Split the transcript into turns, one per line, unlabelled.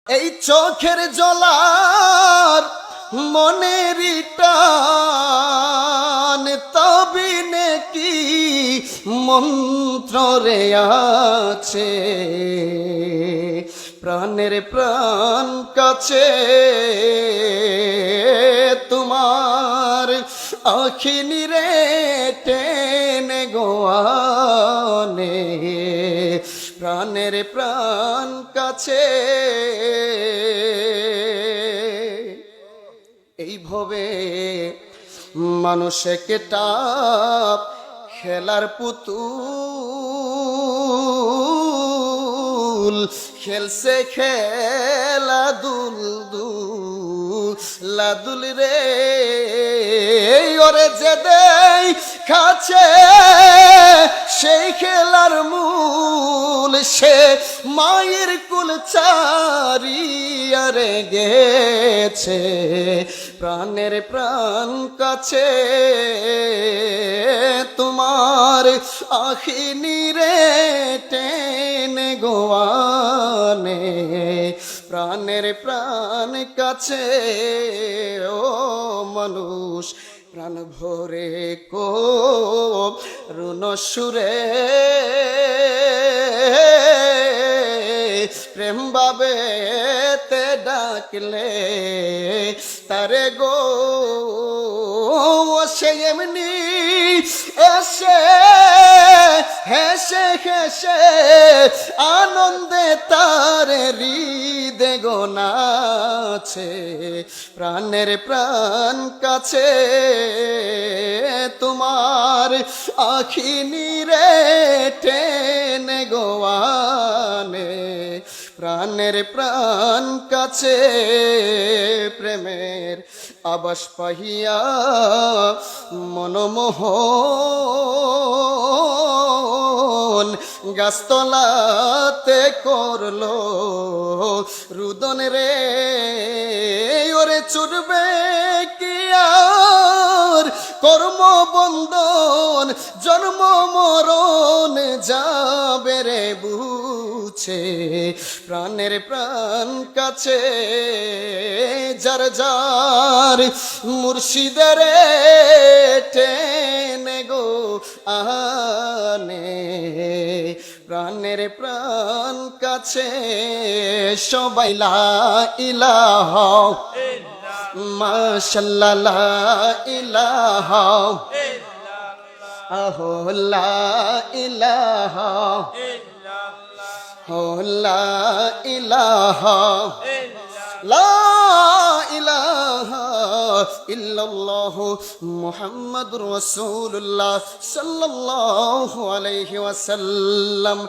এই চোখের জলার মনের টান তবে নাকি মন্ত্র রে আছে প্রাণের প্রাণ কাছে তোমার আখিনি রে টেনে গোয়ানে প্রাণের প্রাণ কাছে এইভাবে মানুষকে টাপ খেলার পুতুল খেলছে খেলা দুল লাদুল রে ওরে যে দেই খাচ্ছে সেই খেলার মূল সে মায়ের কুল চারিয়া রে গেছে প্রাণের প্রাণ কাছে তোমার আখিনি রে টেনে গোয়ানে প্রাণের প্রাণ কাছে ও মানুষ প্রাণ ভরে কো রুণ সুরে প্রেম বাবে তে ডাকলে তারে গো সে এমনি এসে হেসে হেসে আনন্দে তার হৃদে গোনাছে প্রাণের প্রাণ কাছে তোমার আখিনি রে টেনে গোয়ানে প্রাণের প্রাণ কাছে প্রেমের আবাস পাহিয়া মনমোহন গাছতলাতে করলো রুদন রে ওরে চুরবে কি আর কর্মবন্ধন জন্ম মরণ যাবে রে বুঝে প্রাণের প্রাণ কাছে যার যার মুর্শিদের টেনে গো আনে প্রাণের প্রাণ কাছে সবাই লা ইলাহা মাশাআল্লাহ লা ইলাহা আহো লা ইলাহা হো লা ইলাহা লা ইলাহা ইল্লাল্লাহু মুহাম্মাদুর রাসূলুল্লাহ সাল্লাল্লাহু আলাইহি ওয়াসাল্লাম।